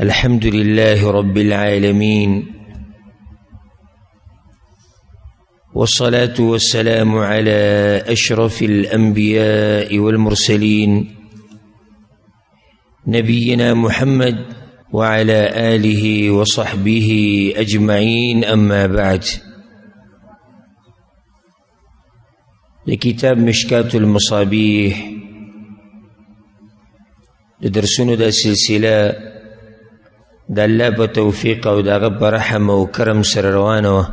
الحمد لله رب العالمين، والصلاة والسلام على أشرف الأنبياء والمرسلين نبينا محمد وعلى آله وصحبه أجمعين. أما بعد، لكتاب مشكاة المصابيح لدرسون دا سلسلة دا الله بتوفيق او دا غب رحم او کرم سر روانه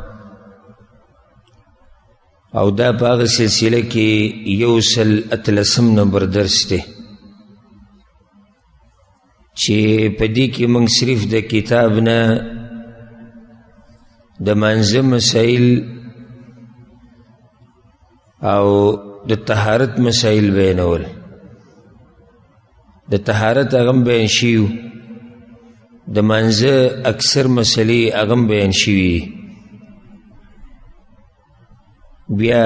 او دا باغ سلسله کی یوسل اتلسم نمبر درس ده چه پدی کی منگ صرف دا کتابنا دا منظم مسائل او دا طهارت مسائل بینول. دا طهارت اغم بین شیو، د منځه اکثر مسلې اغم بیان شوي. بیا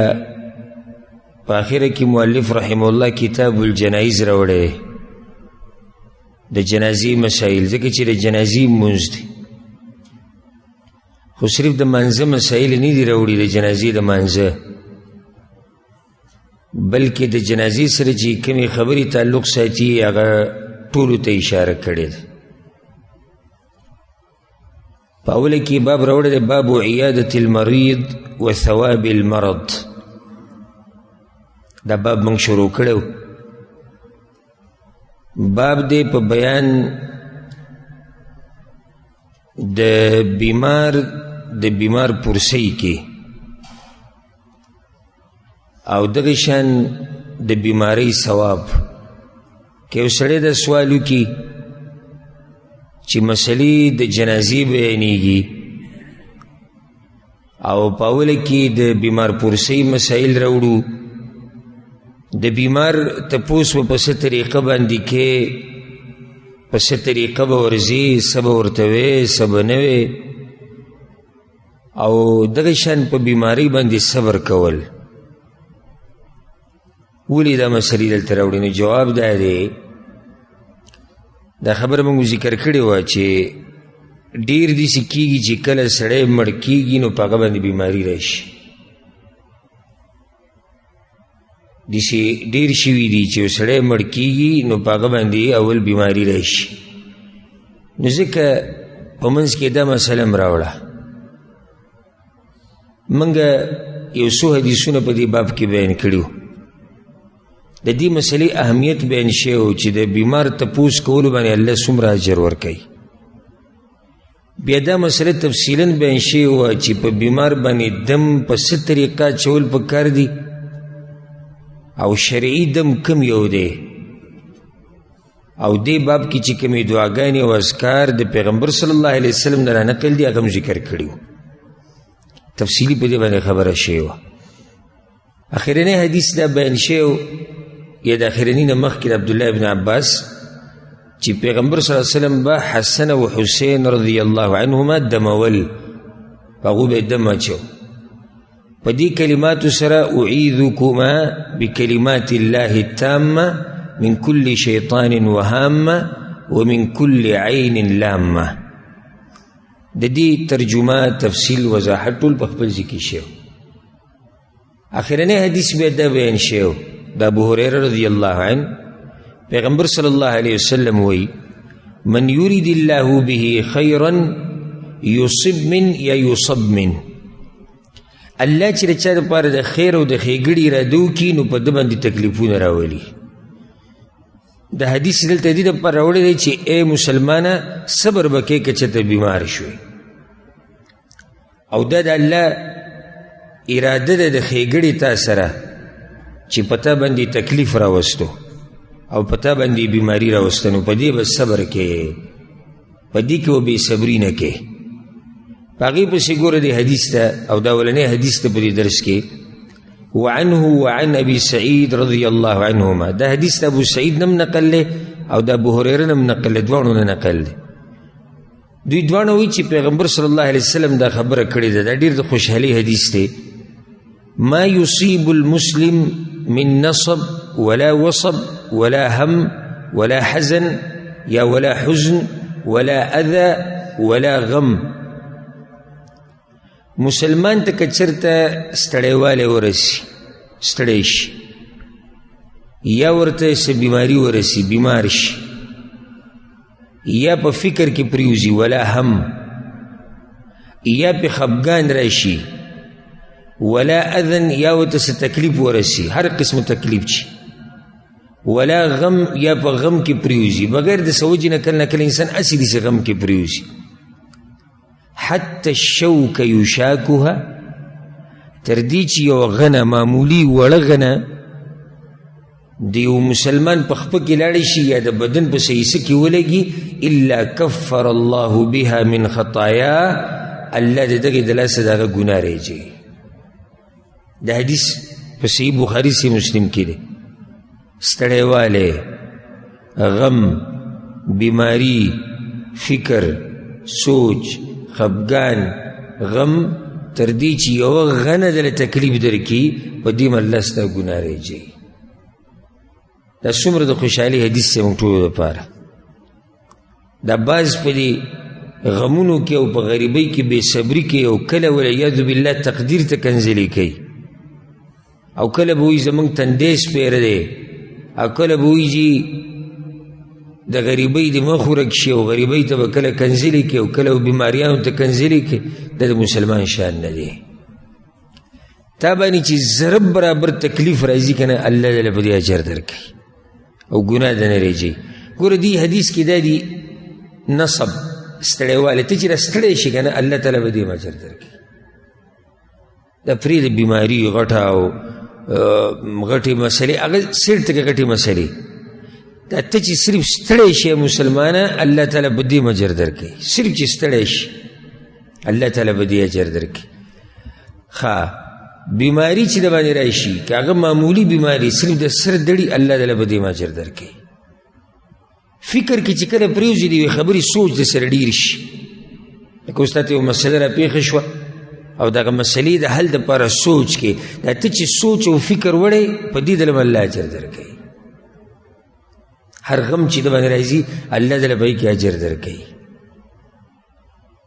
په اخره کې مؤلف رحم الله کتاب الجنایز راوړی د جنازې مسائل، ځکه چې د جنازې لمونځ دی، خو صرف د منځه مسائل نه دي راوړي د جنازې د منځه، بلکې د جنازې سره چې کومې خبرې تعلق ساتي هغه ټولو ته اشاره کړې ده. پاوله کی باب روڑ دے باب عیادت المریض و ثواب المرض. دا باب منگ شروع کرو. باب دے پا بیان د بیمار پرسی کی او دغشان د بیماری ثواب کہ اسڑے دا سوالو کی چې مسلې د جنازې بیانېږي او په اوله کې د بیمار پرسۍ مسایل راوړو. د بیمار تپوس به په څه طریقه باندې کې، په څه طریقه به ورځي، څه به ورته وې، څه به نه وې، او دغه شان په بیمارۍ باندې صبر کول. ولې دا مسلې دلته راوړي؟ نو جواب دا دی، دا خبر مونږ ذکر کړی وه چې ډېر داسې کېږي چې کله سړی مړ کېږي نو په هغه باندې بیماري راشي. داسې ډېر شوي دي چې سړی مړ کېږي نو په هغه باندې اول بیماري راشي. نو ځکه په منځ کې دا مسله م راوړه. مونږ یو څو حدیثونه په دې باب کې بیان کړي. د دې مسلې اهمیت بیان شوی و چې د بیمار تپوس کولو باندې الله څومره اجر ورکوي. بیا دا مسله تفصیلا بیان شوی وه چې په بیمار باندې دم په څه طریقه اچول پکار دي او شرعي دم کم یو دی، او دې باب کې چې کومې دعاګانې او اذکار د پیغمبر صلی الله علیه وسلم نه رانقل دي هغه هم ذکر کړي وو. تفصیلي په دې باندې خبره شوې وه. اخرنی حدیث دا بیان شوی یا د اخرنی نه مخکې د عبدالله ابن عباس چې پیغمبر صلی الله علیه وسلم به حسن و حسین رضی الله عنهما دمول، په هغو به یې دم اچو. په دې کلماتو سره اعیذکما بکلمات الله التامه من کل شیطان وهامه ومن کل عین لامه. د دې ترجمه، تفصیل، وضاحت ټول په خپل ځای کې شوی. آخرنی حدیث بیا دا بیان شوی دا ابو هریره رضی الله عنه، پیغمبر صلی الله علیه وسلم وی من یرید الله به خیرا یصب من یا یصب من. الله چې د چا دپاره د خیر او د ښېګړې اراده وکړي نو په ده باندې تکلیفونه راولي. د حدیث دلته دې دپاره راوړی دی چې ای مسلمانه صبر به کوې که چېرته بیمار شوې، او دا د الله اراده ده د ښېګړې تا سره چې پتا باندې تکلیف راوستو او پتا باندې بیماری راوسته، نو په دې به صبر کې، په دې کې به بې صبري نه کې. په هغې پسې ګوره دې حدیث ته، او دا اولنی حدیث ته په دې درس کې وعنه وعن ابي سعید رضی الله عنهما. دا حدیث ته ابو سعید نم نقل دی او د ابو هریره نم نقل دی، دواړو نه نقل دی. دوی دواړه وایي چې پیغمبر صلی الله علیه وسلم دا خبره کړې ده. دا ډېر د خوشحالي حدیث دی. ما يصيب المسلم من نصب ولا وصب ولا هم ولا حزن یا ولا حزن ولا اذى ولا غم. مسلمان ته که چېرته ستړیوالی ورسي، ستړی شي، یا ورته څه بیماري ورسي، بیمار شي، یا په فکر کې پریوزي، ولا هم، یا په خفګان راشي، ولا اذن، یا ورته څه تکلیف ورسي، هر قسم تکلیف شي، ولا غم، یا په غم کې پریوزي، بغیر د څه وجې نه کله نه کله انسان هسې داسې غم کې پریوزي. حتی الشوک یشاکها، تر دې چې یو غنه، معمولي وړه غنه د یو مسلمان په خپه کې لاړې شي یا د بدن په حصه کې ولګي، الا کفر الله بها من خطایا، الله د دغې د لاسه د هغه ګناه ریجوي. د حدیث په صحیح بخاري صحیح مسلم کې دی. ستړیوالی، غم، بیماری، فکر، سوچ، خفګان، غم، تر دې چې یوه غنه دله تکلیف درکړي، په دې م الله ستا ګناه ریجوي. دا څومره د خوشحالي حدیث دی موږ ټولو دپاره. دا بعض په دې غمونو کې او په غریبۍ کې بې صبري کوي، او کله والعیاذ بالله تقدیر ته کنځلې کوي، او کله به وایي زموږ تندی سپیره دی، او کله به وایي چې د غریبۍ د مخ ورک شي، او غریبۍ ته به کله کنځلې کوي، او کله بیماریانو ته کنځلې کوي. دا د مسلمان شان نه دی. تا باندې چې ضرب برابر تکلیف راځي که نه، الله دله په دې اجر درکوي او ګناه ده نه ریجوي. ګوره دې حدیث کې دا دی نصب، ستړیوالی، ته چې راستړی شي که نه، الله تعالی به دې اجر درکوي. دا پرېږده بیماري غټه او غټې مسلې، هغه سیټ ته کې غټې مسلې، دا ته چې صرف ستړی شي مسلمانه، الله تعالی به دې اجر درکوي. صرف چې ستړی شي الله تعالی به دې اجر درکوي. ښه بیماری چې د باندې راشي، که هغه معمولی بیماری، صرف د سر دړي، الله تعالی به دې اجر درکوي. فکر کې چې کله پرېوځي د یوې خبرې سوچ د سره ډېر شي، لکه اوس تاته یو مسله راپېښه شوه او دغه مسلې د حل دپاره سوچ کې، دا ته چې سوچ او فکر وړی، په دې دله به الله اجر درکوي. هر غم چې د باندې راځي الله تعالی به یې کې اجر درکوي.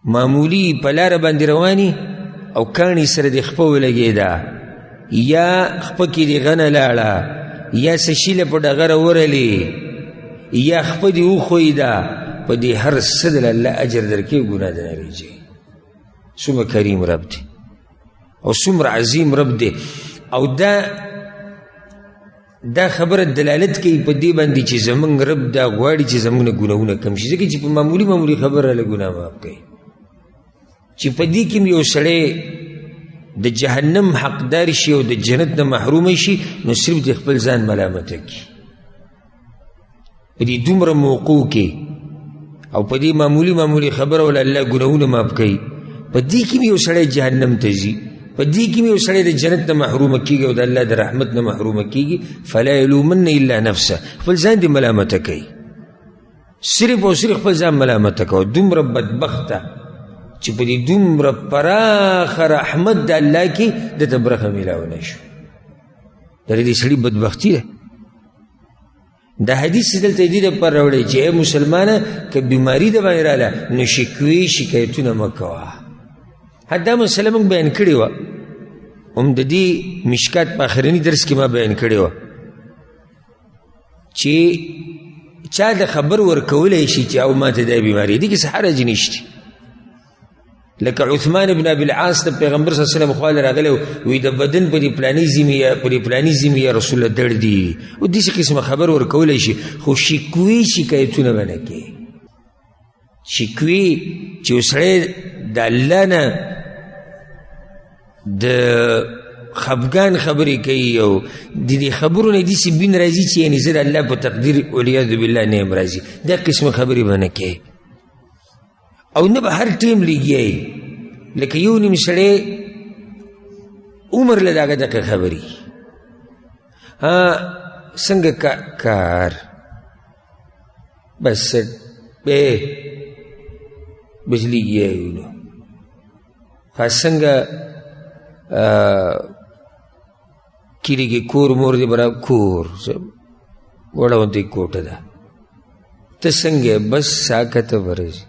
معمولی په لاره باندې رواني او کاڼي سره د خپه ولګېده، یا خپه کې د غنه لاړه، یا څه شیله په ډغره ورلې، یا خپه دې وښویده، په دې هر څه دله الله اجر درکوي، ګناه ده نه ریجوي. څومره کریم رب دی او څومره عظیم رب دی. او دا خبره دلالت کوي په دې باندې چې زموږ رب دا غواړي چې زموږ نه ګناهونه کم شي، ځکه چې په معمولي خبره له ګناه معاف کوي. چې په دې کې یو سړی د جهنم حقدار شي او د جنت نه محروم شي، نو صرف د خپل ځان ملامته کړي. په دې دومره موقع کې او په دې معمولي خبره ولا الله ګناهونه معاف کوي، په دې کې یو سړی جهنم ته ځي، په دې کې یو سړی د جنت نه محرومه کېږي او د الله د رحمت نه محرومه کېږي. فلا یلومن الا نفسه، خپل ځان دې ملامته کوي، صرف او صرف خپل ځان ملامته کوي. دومره بدبخته چې په دې دومره پراخه رحمت د الله کې دته برخه میلاو نه شو. دا د دې سړي بدبختي ده. دا حدیث دلته دې دپاره راوړی چې ای مسلمانه، که بیماري د باندې راله، نو شکوې شکایتونه مه کوه. دا مسله موږ بیان کړې وه، هم د دې مشکات په آخرني درس کې ما بیان کړې وه، چې چا د خبر ورکولی شي چې او ما ته دا بیماري، دې کې څه حرج نشته. لکه عثمان بن ابي العاص د پیغمبر صلی الله علیه وسلم خواله راغلی وی د بدن په دې پلاني زمې یا رسول الله درد دي، او داسې قسمه خبر ورکولی شي، خو شکوې شکایتونه به نه کوي. شکوې چې یو سړی د الله نه د خفګان خبرې کوي او د دې خبرو نه داسې بین راځي چې یعنې زه د الله په تقدیر والعیاذ بالله نه یم راځي، دا قسمه خبرې به نه کوي. او نه به هر ټیم لګیایي، لکه یو نیم سړی عمر له د هغه دغه خبرې، څنګه کار بس بجلی گیایو نو څنګه کلی کې کور مور دی برابر کور وړه ونتې کوټه ده، ته څنګه بس ساکته ورځي.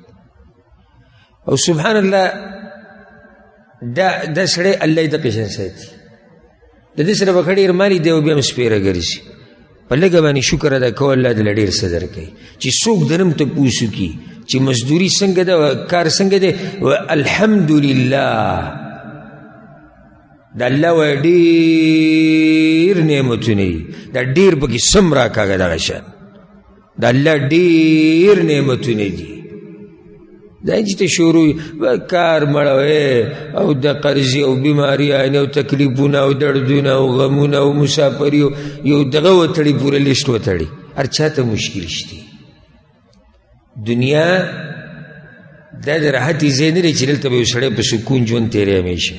او سبحان الله دا سړی الله یې دقې شان ساتي. د دې سره به ښه ډېر مالي دی او بیا هم سپېره ګرځي. په لږه باندې شکر ادا کوه الله دله ډېر څه درکوي. چې څوک د نم تپوس وکړي چې مزدوري څنګه ده کار څنګه دی الحمدلله د الله وایي ډېر نعمتونه دي دا ډېر پکې سم راکاږه دغه شان د الله ډېر نعمتونه دي. دا چې ته شروع کار مړوې او د قرضې او بیماریانې او تکلیفونه او دردونه او غمونه او مسافري یو دغه وتړي پوره لیست وتړي. هر چا ته مشکل شته. دنیا دا د راحتي ځای نه دی چې دلته به یو سړی په سکون ژوند تېری همیشه.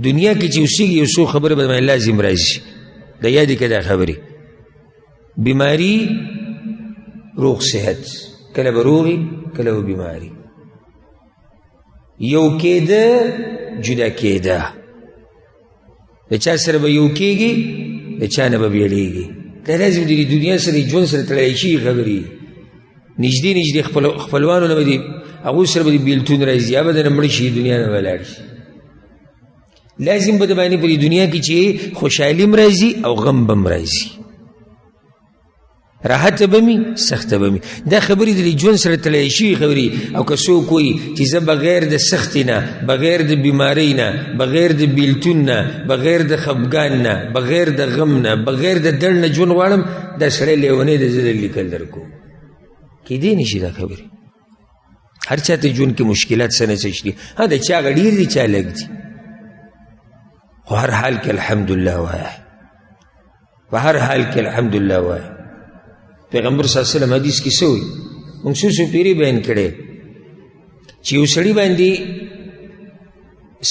دنیا کې چې اوسېږي یو څو خبره به باندې لازم راځي. د یادې که دا خبرې بیماري روغ صحت کله به روغي کله به بیماري یو کېده جدا کېده د چا سره به یو کېږي د چا نه به بیړېږي. دا لازم د دنیا سره ژوند سره تړلی شي خبرې نږدې نږدې خپلوانو نه به دي هغوی سره به د بېلتون راځي یا به د نه مړه شي دنیا نه به لاړ شي. لازم به د باندې په دنیا کې چې خوشحالي م راځي او غم به م راځي راحت به مي سخته به مي. دا خبرې د ژوند سره تړلی شوي خبرې. او که څوک وایي چې زه بغیر د سختي نه بغیر د بیمارۍ نه بغیر د بېلتون نه بغیر د خفګان نه بغیر د غم نه بغیر د درد نه ژوند غواړم دا سړی لیونی دی. زه د لیکل در کوم کېدی نه شي دا خبرې. هر چا ته ژوند کې مشکلات څه نه څه شي. ها د چا هغه ډېر دي چا لږ دي خو هر حال کې الحمدلله وایه په هر حال کې الحمدلله وایه. پیغمبر صلی الله علیه وسلم حدیث کې څه وایي موږ څو څو پیرې بیان کړی چې یو سړي باندې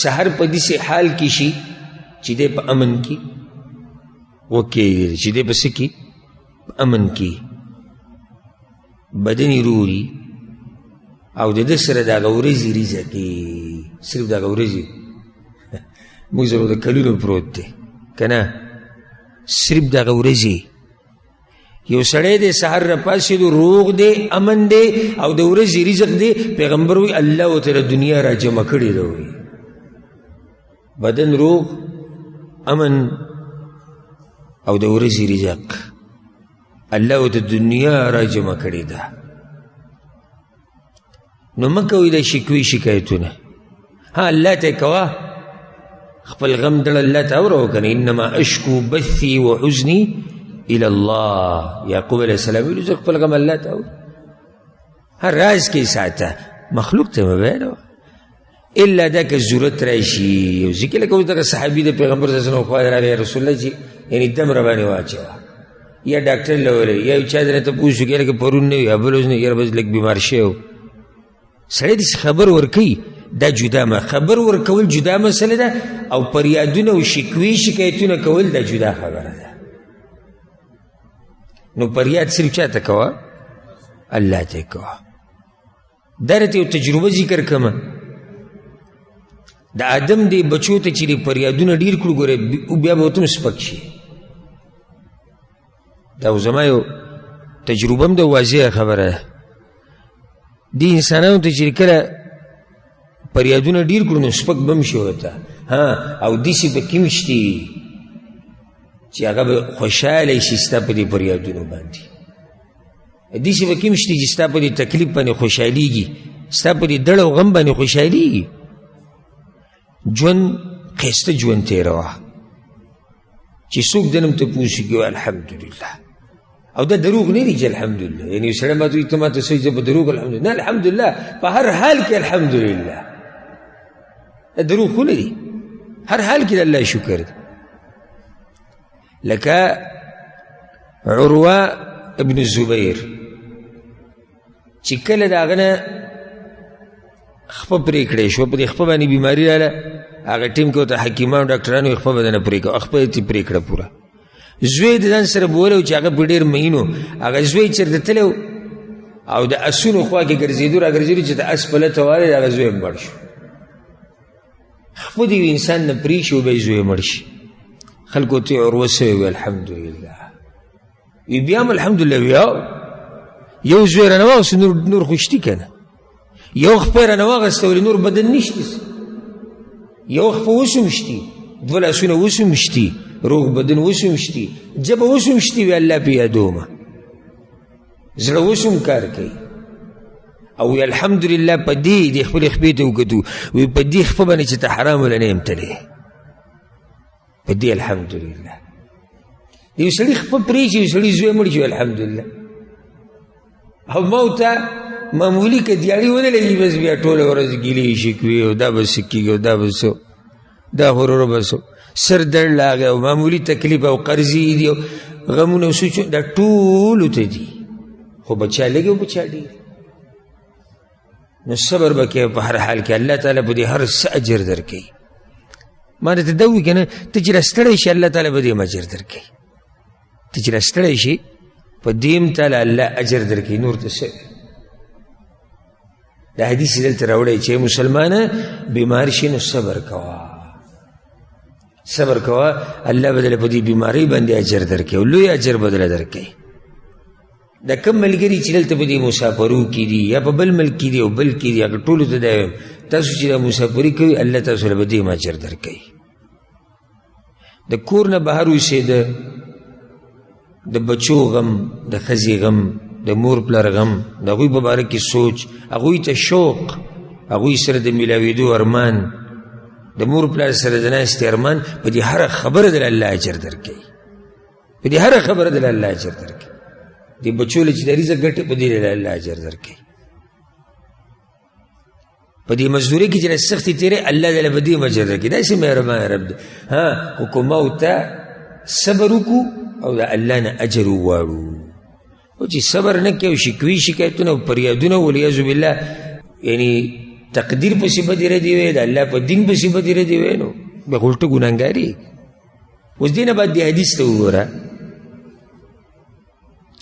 سحر په داسې حال کې شي چې دی په امن کې وکېږي چې دی په څه کې په امن کې بدن یې روغي او د ده سره د هغه ورځې ریزه کې صرف د هغه ورځې موږ سره د کلونو پروت دی که نه صرف د هغه ورځې یو سړی دی سحر راپاڅېدو روغ دی امن دی او د ورځې رزق دی. پیغمبر وایي الله ورته د دنیا را جمع کړې ده وایي بدن روغ امن او د ورځې رزق الله ورته دنیا را جمع کړې ده. نو مه کوئ د شکوي شکایتونه. ها الله ته یې کوه خپل غم دړه الله ته اوره که نه انما اشکو بثي و حزني الى الله. یعقوب علیه السلام ویلو زه خپل غم الله ته اوره هر راز کې ساته مخلوق ته مه بیانوه الا دا که ضرورت راشي. یو ځکه لکه اوس دغه صحابي د پیغمبر صلی الله علیه وسلم خوا راغی یا رسول الله چې یعنې دم را باندې واچوه یا ډاکټر له ولې یا یو چا درنه تپوس وکړي لکه پرون نه وي یا بل اوس نه یاره بس لږ بیمار شوی و سړی داسې خبر ورکوي دا جدا ما خبر ورکول جدا مسله ده او پریادونه او شکوي شکایتونه کول دا جدا خبره ده. نو پریاد صرف چا ته کوه الله ته کوه. دا راته یو تجربه ذکر کړمه د آدم دی بچو ته چې پریادونه ډېر کړو ګوره بیا به ورته هم سپک شي. دا زما یو تجربه هم ده واضحه خبره ده. دې انسانانو ته چې کله پریادونه ډېر کړو نو سپک به هم شي ورته او داسې به کې شتي چې هغه به خوشحاله شي ستا په دې پریادونو باندې. داسې به کې شتي چې ستا په دې تکلیف باندې خوشحالېږي ستا په دې دړ او غم باندې خوشحالېږي. ژوند ښایسته ژوند تېروه چې څوک دنم تپوس وکړي الحمدلله. او دا دروغ نه دی چې الحمدلله یعنې یو سړی ماته وایي ته ماته څه وایي زه په دروغ الحمدلله نه الحمدلله په هر حال کې الحمدلله. دا دروغ خو نه دي هر حال کې د الله شکر دی. لکه عروه ابن الزبیر چې کله د هغه نه خپه پرې کړی شوه په دې خپه باندې بیماري راله هغه ټیم کې ورته حکیمانو ډاکټرانو یې خپه به دنه پرې کړه خپه یې پرې کړه پوره. زوی د ځان سره بولی و چې هغه په ډېر مهینو هغه زوی چېرته تللی او د اسونو خوا کې ګرځېدو را ګرځېدو چې د اس پلته والی د هغه زوی هم مړ شو. خپه د یو انسان نه پرې شي او بیا یې زوی مړ شي. خلکو ته عروه سوی وی الحمدلله وی بیا هم الحمدلله وی یو زوی رانه واغسته نور خو شتي که نه، یو خپه رانه واغسته ولې نور بدن نشته، یو خپه اوس هم شتي، دوه لاسونه اوس هم شتي، روغ بدن اوس هم شتي، ژبه اوس هم شتي وي الله پې یادومه، زړه اوس هم کار کوي. او وی الحمدلله په دې د خپلې خپې ته وکتو، وی په دې خپه باندې چې ته حرام وله نه یم تللی، په دې الحمدلله. د یو سړي خپه پرېږي، یو سړي زوی مړ شي الحمدلله، او ما ورته معمولي که دیاړي ونه لګي بس بیا ټوله ورځ ګیلې شکوي او دا به څه کېږي او دا به څه، دا غرور به څه، سر درد لاغی او معمولي تکلیف او قرضې دي او غمونه او سوچونه، دا ټولو ته دي، خو بچا لږ او بچا ډېر. نو صبر به کوې په هر حال کې، الله تعالی به دې هر څه اجر درکوي. ما درته دا ووایي که نه، ته چې راستړی شي الله تعالی به دې هم اجر درکوي، ته چې راستړی شي په دې هم تعالی الله اجر درکوي، نور ته څه. دا حدیث دلته راوړی چې مسلمانه بیمار شي نو صبر کوه، صبر کوه، الله به دله په دې بیمارۍ باندې اجر درکوي او لوی اجر به دله درکوي. دا کم ملګري چې دلته په دې مسافرو کې دي یا په بل ملک کې دي او بل کې دي، هغه ټولو ته دا وایم تاسو چې دا مسافري کوئ الله تاسو له به دې هم اجر درکوي. د کور نه بهر اوسېده، د بچو غم، د ښځې غم، د مور پلار غم، د هغوی په باره کې سوچ، هغوی ته شوق، هغوی سره د میلاوېدو ارمان، د مور پلار سره د ناستې ارمان، په دې هره خبره دله الله اجر درکوي، په دې هره خبره دله الله اجر درکوي. دې بچو له چې د رزق ګټې په دې دله الله اجر درکوي. په دې مزدورۍ کې چې نه سختې تېرې الله دله په دې هم اجر درکوي. داسې مهربان رب دی. خو که ما ورته صبر وکړو او د الله نه اجر وغواړو، او چې صبر نه کوي او شکوي شکایتونه او فریادونه والعیاذ بالله، یعنی تقدیر پسې به دې ردې وی، د الله په دین پسې به دې ردې وی، نو بیا خو الټه ګناهګاري. اوس دې نه بعد دې حدیث ته وګوره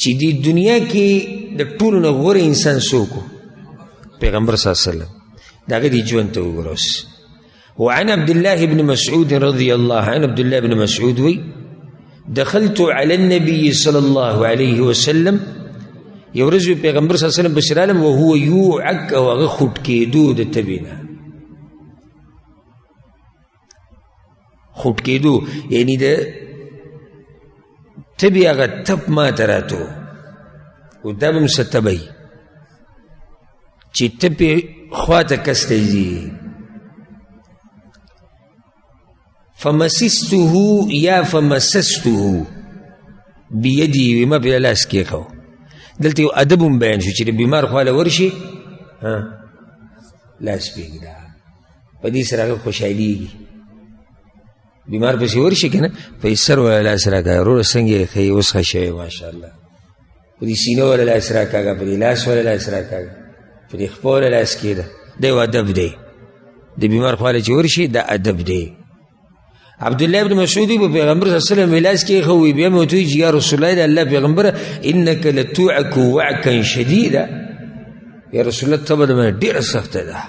چې دې دنیا کې د ټولو نه غوره انسان څوک و؟ پیغمبر صلی الله علیه وسلم. د هغه دې ژوند ته وګوره اوس. وعن عبد الله بن مسعود رضي الله عنه، عبد الله بن مسعود وی دخلت على النبي صلى الله عليه وسلم، یو ورځ پیغمبر صلی الله علیه وسلم پسې رالم وهو یوعک، او هغه خوټ کېدو د تبې نه، خوټ کېدو یعنی د تبې هغه تپ ماته راتو، او دا به هم څه تبی چې تپې خواته کس ته ځي. فمسسته یا فمسسته بیدی، ما په لاس کېښو. دلته یو ادب هم بیان شو چې د بیمار خواله ورشي لاس پرېږده، په دې سره هغه خوشحالېږي. بیمار پسې ورشي که نه په سر وله لاس راکاږه، وروره څنګه یې ښه یې اوس ښه شوی ماشاءالله، په دې سینه وله لاس راکاږه، په دې لاس وله لاس راکاږه، په دې خپه وله لاس کېږده. دا یو ادب دی، د بیمار خواله چې ورشي دا ادب دی. عبدالله بن مسعود په پیغمبر صلی الله علیه وسلم لاس کې خو بیا مې ورته ویل چې یا رسول الله، د الله پیغمبره انک لتوعک وعکا شدیدا، یا رسول الله تبه د ډېره سخته ده،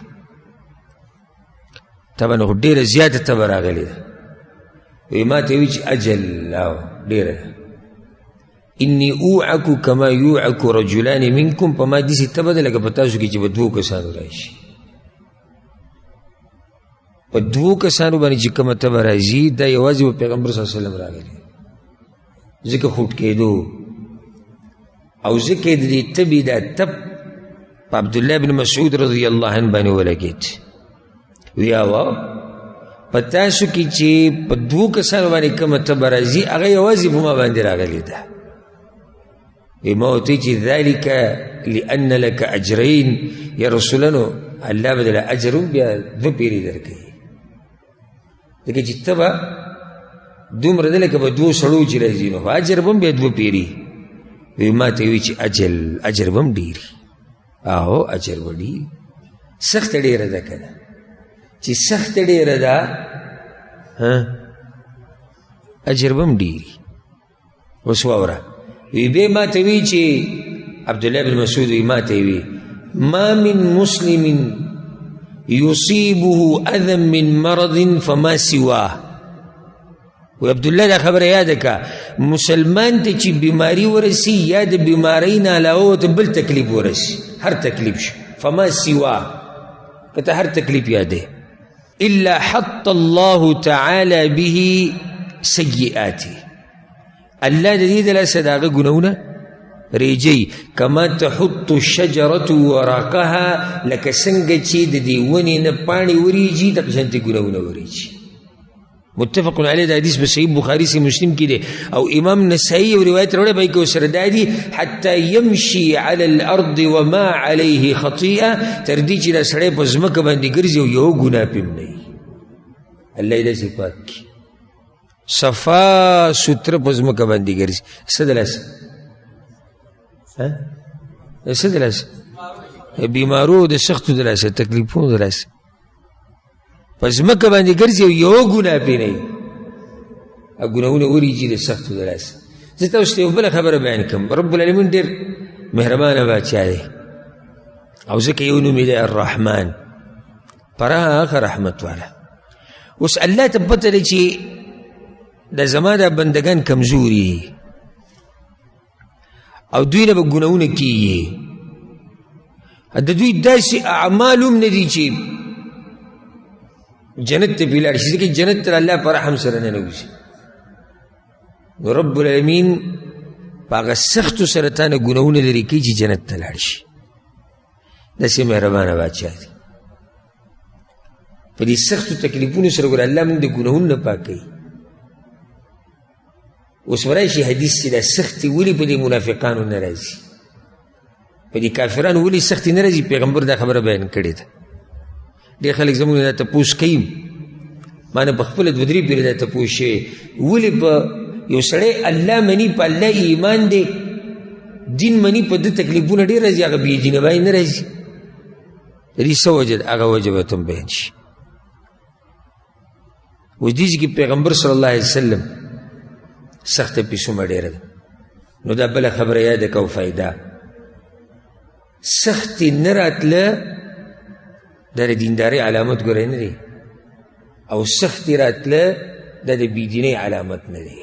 تبه نه خو ډېره زیاته تبه راغلې ده. وی ما ته ویل چې اجل او ډېره ده، انی اوعک کما یوعک رجلان منکم، په ما داسې تبه ده لکه په تاسو کې چې به دوو کسانو راشي، په دوو کسانو باندې چې کومه تبه راځي دا یوازې به پیغمبر صلی الله علیه وسلم راغلی، ځکه خوټ کېدو او ځکه د دې تبې دا تب په عبدالله بن مسعود رضی الله عنه باندې ولګېد. وی اوا په تاسو کې چې په دوو کسانو باندې کومه تبه راځي هغه یوازې په ما باندې راغلی ده. وی ما ورته چې ذلک لأن لک اجرین، یا رسول الله الله به دله اجر بیا دوه پیرې درکوي، ځکه چې ته به دومره ده لکه به دوو سړو چې راځي، نو اجر به هم بیا دوه پیرې. وی ما ته وی چې اجر به هم ډېري، او اجر به ډېري، سخته ډېره ده که نه، چې سخته ډېره ده اجر به هم ډېري. اوس واوره، وی بیا ما ته وی چې عبدالله بن مسعود وی ما ته وی ما من مسلم يصيبه أذى من مرض فما سواه، و عبدالله دا خبر یاد کا مسلمان ته چې بیماری ورسی یا د بیماری نه علاوه ته بل تکلیف ورسی هر تکلیف شو فما سوا کته هر تکلیف یاده الا حط الله تعالی به سیئاته الله د دې د صداقه ګناونه ریجی کما تحط الشجرة ورقها لکه څنګه چې د دې ونې نه پاڼې وریږي دغه شانتې ګناونه وریږي متفق علیه دا حدیث په صحیح بخاری سے مسلم کی دے او امام نسائی و روایت روڑے بھائی کو سردادی حتی یمشی علی الارض وما علیه خطیئه تردی چی دا سڑے پا زمک باندی گرزی و یو گناہ پیم نہیں اللہ دا سی پاک کی صفا ستر پا زمک باندی گرزی صدلاس صدلاس بیمارو دا سختو دلاس تکلیفون دلاس پس مکه باندې ګرځي یو ګناه پې نه وي ګناهونه وریږي د سختو د لاسه زه تاسو ته یو بله خبره بیان کوم رب العالمین ډېر مهربانه بادشاه دی او ځکه یو نوم یې دی الرحمن پراخه رحمت والا اوس الله ته پته دی چې د زما دا بندګان کمزوري او دوی نه به ګناهونه کېږي د دوی داسې اعمال هم نه دي چې جنت ته پیلاړ شي ځکه جنت ته الله پر رحم سره ننوځي نو رب العالمین په هغه سختو سره تا نه ګناهونه لرې کوي چې جنت ته لاړ شي داسې مهربانه بادشاه دی په دې سختو تکلیفونو سره ګوره الله موږ د ګناهونو نه پاک کوي اوس به راشي حدیث چې دا سختي ولې په دې منافقانو نه راځي په دې کافرانو ولې سختي نه راځي پیغمبر دا خبره بیان کړې ده ډېر خلک زموږ نه دا تپوس کوي ما نه په خپله دوه درې پیرې دا تپوس شوی ولې په یو سړی الله مني په الله ایمان دی دین مني په ده تکلیفونه ډېر راځي هغه بې دینه باندې نه راځي د دې څه وجه ده هغه وجه به ته هم بیان شي اوس دې کې پیغمبر صلی الله علیه وسلم سخته پیسومه ډېره ده نو دا بله خبره یاده که او فایده سختې نه راتله دا د دیندارۍ علامت ګوره نه دی او سختې راتله دا د بېدینۍ علامت نه دی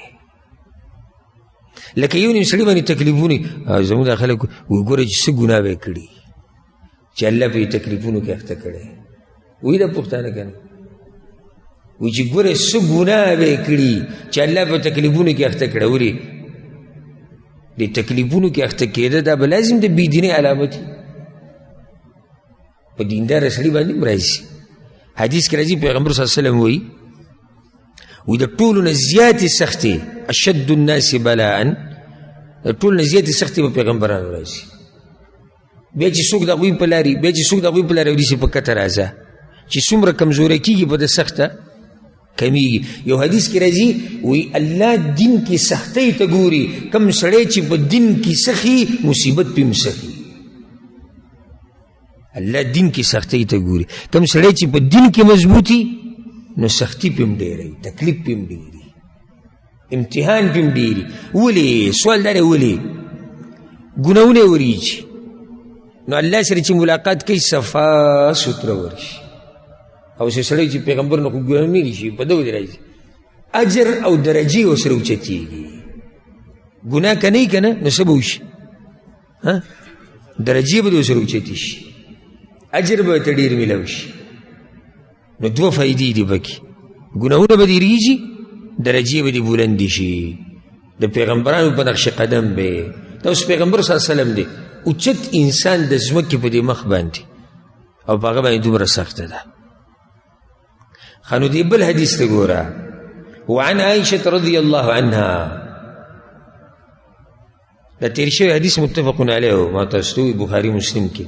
لکه یو نیم سړي باندې تکلیفونه زموږ دا خلک وګوره چې څه ګناه به یې کړي چې الله په یې تکلیفونو کې اخته کړی وایي دا پښتانه که نه وایي چې ګوره څه ګناه به یې کړي چې الله په تکلیفونو کې اخته کړی ولې د تکلیفونو کې اخته کېده دا به لازم د بېدینۍ علامت وي په دیندار سړي باندې هم راځي حدیث کې راځي پیغمبر صلی الله علیه وسلم وایي د ټولو نه زیاتې سختې اشد الناس بلاء د ټولو نه زیاتې سختې به پیغمبرانو راځي بیا چې څوک د هغوی په لارې بیا چې څوک د هغوی په لارې ورسي په کته راځه چې څومره کمزوری کېږي په د سخته کمیږي یو حدیث کې راځي وایي الله دین کې سختۍ ته ګوري کم سړی چې په دین کې سخي مصیبت پې هم سخي الله دین کې سختۍ ته ګوري کم سړی چې په دین کې مضبوطي نو سختی پې هم ډېری تکلیف پې هم ډېري امتحان پې هم ډېري ولې سوال دا دی ولې ګناهونه وریږي نو الله سره چې ملاقات کوي صفا ستره ورشي او چې سړی چې پیغمبر نه خو ګناه نه راشي په دغه راځي اجر او درجې ورسره اوچتېږي ګناه که نه وي که نه نو څه به وشي درجې به دې ورسره اوچتې شي اجر به ته ډېر میلاو شي نو دوه فایدې دي پکې ګناهونه به دې ریږي درجې به دې بلندې شي د پیغمبرانو په نقش قدم به دا اوس پیغمبر صلی الله علیه وسلم دی اوچت انسان د ځمکې په دې مخ باندې او په هغه باندې دومره سخته ده ښه نو دې بل حدیث ته ګوره وعن عائشة رضی الله عنها دا تیر شوی حدیث متفق علیه ما تاسو بخاری مسلم کې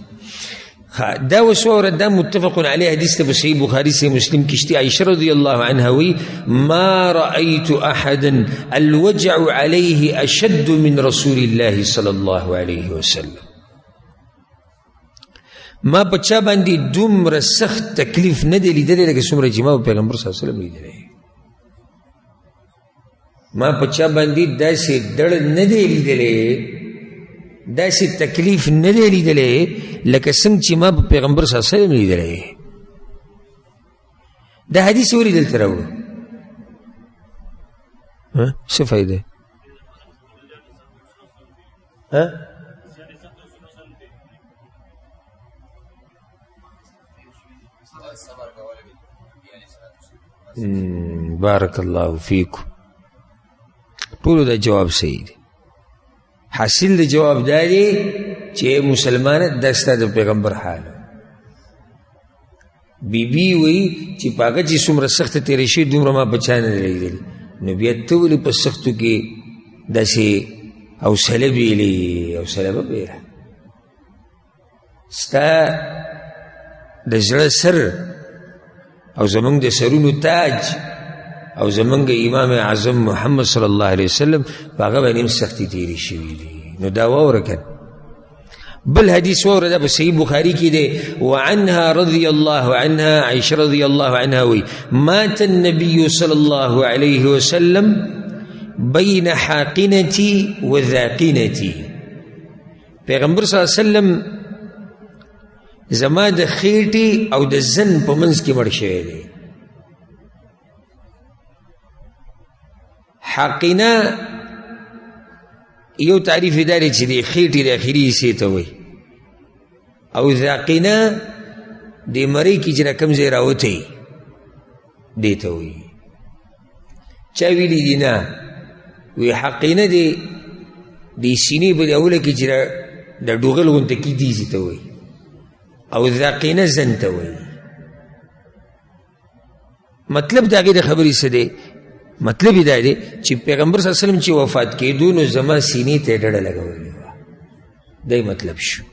دا وسوره دا متفق علیه حدیث ته په صحیح بخاری سے مسلم کې شته عائشة رضی الله عنها وی ما رأيت احدا الوجع عليه اشد من رسول الله صلی الله علیه وسلم ما پچا باندې دومره سخت تکلیف نه دی لیدلی لکه څومره چې ما پیغمبر صلی الله علیه وسلم لیدلی ما پچا باندې داسې دړ نه دی لیدلی داسې تکلیف نه دی لیدلی لکه څنګه چې ما په پیغمبر صلی الله علیه وسلم لیدلی دا حدیث ولې دلته راوړو څه فائدہ بارک الله فیکم. ټولو دا جواب صحیح دی. حاصل د جواب دا دی چې مسلمانه دا ستا د پیغمبر حال بی وی چې پاګه چې څومره سخته تېرې شوې دومره ما په چا نه دی لیدلي، نو بیا ته ولې په سختو کې داسې حوصله بیلې؟ حوصله به بیله ستا د زړه سر او زمونږ د سرونو تاج او زمونږ امام اعظم محمد صلی الله علیه وسلم په هغه باندې هم سختې تېرې شوي دي. نو دا واوره که بل حدیث واوره دا په صحیح بخاري کې دی. وعنها رضی الله عنها، عائشه رضی الله عنها وی مات النبي صلی الله علیه وسلم بین حاقنتی و ذاقنتی. پیغمبر صلی الله علیه وسلم زما د خیټې او د زن په منځ کې مړ شوی دی. حاقنه یو تعریف یې دا دی چې د خیټې د اخري حصې ته وایي، او ذاقنه د مرۍ کې چې کوم ځای راوتی دې ته وایي. چا ویلي دي نه، وی حاقنه د سینې په د اوله کې چې د ډوغل غونته کې دیزي ته وایي، او ذاقینه زن ته وایي. مطلب د هغې د خبرې څه دی؟ مطلب یې دا دی چې پیغمبر صلی الله علیه وسلم چې وفات کېدو نو زما سینې ته یې ډډه لګولې وه. دی مطلب شو.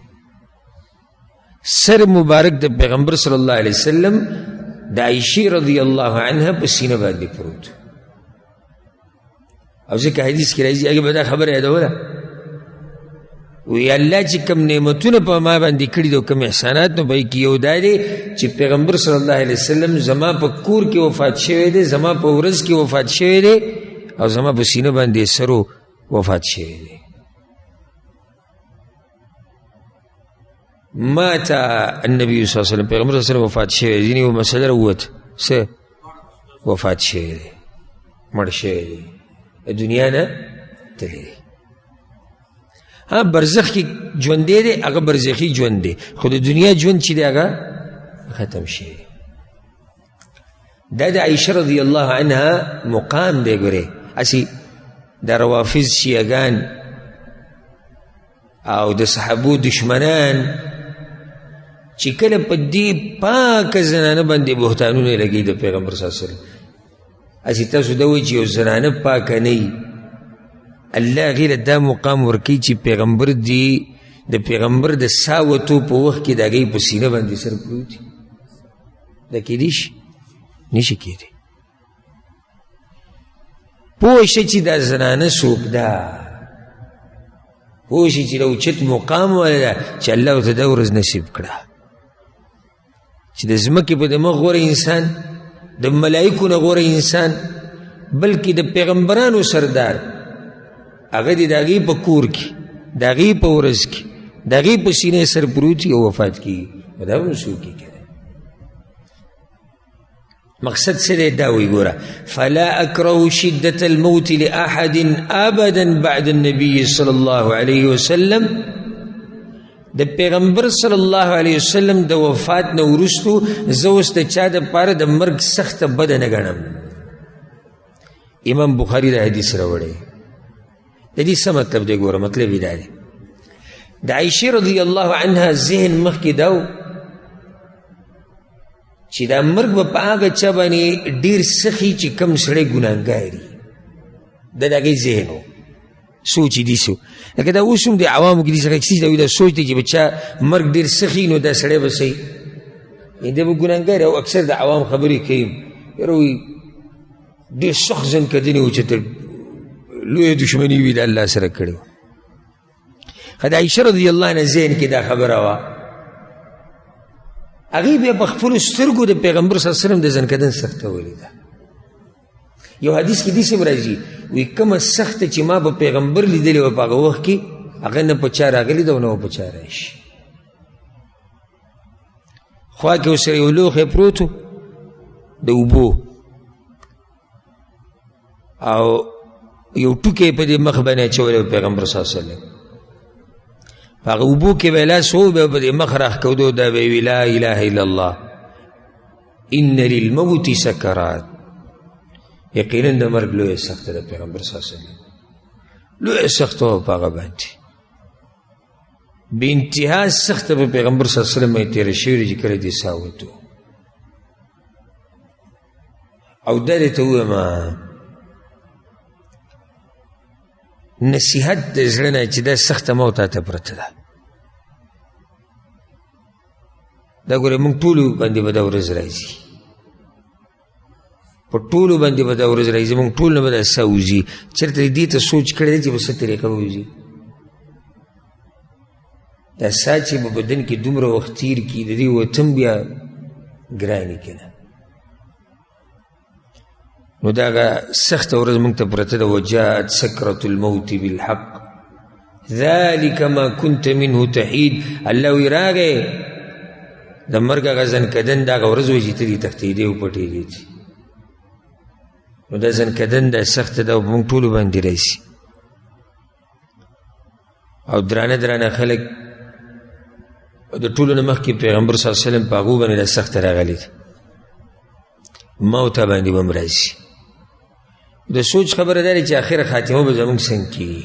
سر مبارک د پیغمبر صلی الله علیه وسلم د عایشې رضی الله عنها په سینه باندې پروت، او ځکه حدیث کې راځي هغې به دا خبره یادوله، وی الله چې کم نعمتونه په ما باندې کړي دي او کم احسانات، نو به کې یو دا دی چې پیغمبر صلی الله علیه وسلم زما په کور کې وفات شوی دی، زما په ورځ کې وفات شوی دی، او زما په سینه باندې سرو وفات شوی دی. مات النبي صلی الله علیه وسلم، پیغمبر صلی الله علیه وسلم وفات شوی دی. ځینې یو مسله راووت څه وفات شوی دی، مړ شوی دی، دنیا نه تللی دی. ها برزخ کې ژوندی دی، هغه برزخي ژوند دی، خو د دنیا ژوند چې دی هغه ختم شوی. دا د عایشه رضی الله عنها مقام دی. ګورې هسې د روافظ شیعګان او د صحابو دشمنان چې کله په دې پاکه زنانه باندې بهتانونه لګوي د پیغمبر صلی الله علیه وسلم، هسې تاسو دا وایي چې یو زنانه پاکه نه وي، الله غیر دا مقام ورکی چې پیغمبر دی د پیغمبر د ساوتو په وخت کې د هغې په سینه باندې سر پروت وي. دا کېدی شي؟ نشي کېدی. پوه شه چې دا زنانه څوک ده، پوه شه چې د اوچت مقام والا ده چې الله ورته دا ورځ نصیب کړه چې د ځمکې په دماغ غوره انسان، د ملایکو نه غوره انسان، بلکې د پیغمبرانو سردار هغه د هغې په کور کې، د هغې په ورځ کې، د هغې په سینې سر پروت وي او وفات کېږي. دا به نو څوک یې کوي؟ مقصد څه دی؟ دا وایي ګوره فلا اکره شدة الموت لأحد ابدا بعد النبي صلی الله علیه وسلم. د پیغمبر صلی الله علیه وسلم د وفات نه وروستو زه اوس د چا دپاره د مرګ سخته بده نه ګڼم. امام بخاري دا حدیث راوړی. د دې څه مطلب دی؟ ګوره مطلب یې دا دی د عایشې رضی الله عنها ذهن مخکې دا و چې دا مرګ به په هغه چا باندې ډېر سخي چې کم سړی ګناهګار وي. دا د هغې ذهن و، سوچ یې داسې و. لکه دا اوس هم د عوامو کې داسې اکسیس دا سوچ دی چې به چا مرګ ډېر سخي نو دا سړی به صحیح دی به ګناهګار. او اکثر د عوام خبرې کوي یاره وایي ډېر سخت ځن کدنې و چې ته لویه دشمني وي د الله سره کړې وه. خو د عایشه رضی الله عنها ذهن کې دا خبره وه، هغې بیا په خپلو سترګو د پیغمبر صلی الله علیه وسلم د ځنکدن سخته ولیده. یو حدیث کې داسې هم راځي وایي کومه سخته چې ما به پیغمبر لیدلې وه په هغه وخت کې هغه نه په چا راغلې ده او نه په چا راشي. خوا کې ورسره یو لوښی پروت و د اوبو، او یو ټوکی په دې مخ باندې اچولی پیغمبر صلی الله علیه وسلم په هغه اوبو کې به یې لاس و به په دې مخ راښکودو دا به یې وي لا اله الا الله ان للموت سکرات یقینا د مرګ لویه سخته ده پیغمبر صلی الله علیه وسلم لویه سخته وه په هغه باندې بې انتها سخته په پیغمبر صلی الله علیه وسلم باندې تېره شوې ده چې کله دې ساه وتو او دا دې ته ووایم نصیحت د زړه نه چې دا سخته موت تاته پرته ده دا ګورې موږ ټولو باندې به دا ورځ راځي په ټولو باندې به دا ورځ راځي موږ ټول نه به دا ساه وځي چېرته دې ته سوچ کړی دی چې په څه طریقه به وځي دا ساه چې په بدن کې دومره وخت تېر کړي د دې وطن بیا ګرانې که نه نو دا هغه سخته ورځ موږ ته پرته ده وجاءت سکرة الموت بالحق ذلك ما كنت منه تحید الله وی راغی د مرګ هغه زنکدن د هغه ورځ وایي چې ته دې تښتېدې او پټېدې چې نو دا زنکدن دا سخته ده او موږ ټولو باندې راشي او درانه درانه خلک د ټولو نه مخکې پیغمبر صلی الله علیه وسلم په هغو باندې دا سخته راغلې ده موته باندې به هم راشي د سوچ خبره دا چې آخره خاتمه به زموږ څنګه کېږي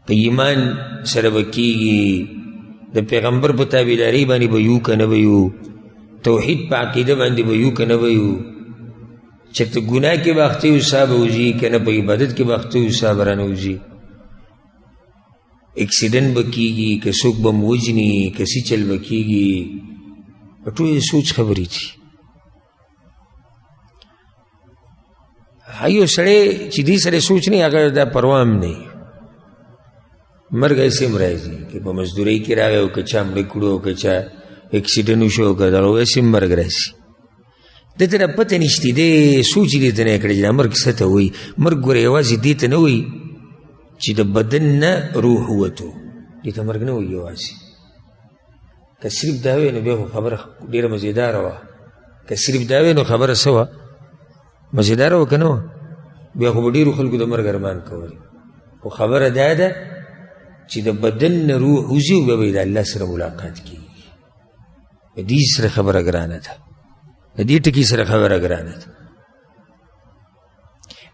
په ایمان سره به کېږي د پیغمبر په تابعدارۍ باندې به یو که نه به یو توحید په عقیده باندې به یو که نه به یو چېرته ګناه کې به اخته یو ساه به وځي که نه په عبادت کې به اخته یو ساه به رانه وځي اکسیډنټ به کېږي که څوک به م وژني که څه چل به کېږي په ټولې سوچ خبرې دي یو سړی چې دې سره سوچ نه هغه دا پروا هم نه مرګ ایسې هم راځي که په مزدورۍ کې راغی او که چا مړه کړو او که چا اکسیډنټ وشو او که دغه ویسې هم مرګ راشي ده ته پته نشته دی سوچ یې دې ته نه کړی چې دا مرګ څه ته وایي مرګ ګوره یوازې دې ته نه وایي چې د بدن نه روح ووتو دې ته مرګ نه وایي یوازې که صرف دا وایي نو بیا خو خبره ډېره مزېداره وه که صرف دا وایي نو خبره څه وه مزیدار و که نه وه بیا خو به ډېرو خلکو د مرګ ارمان کولی خو خبره دا ده چې د بدن نه روح وځي او بیا به یې د الله سره ملاقات کېږي د دې سره خبره ګرانه ده د دې ټکي سره خبره ګرانه ده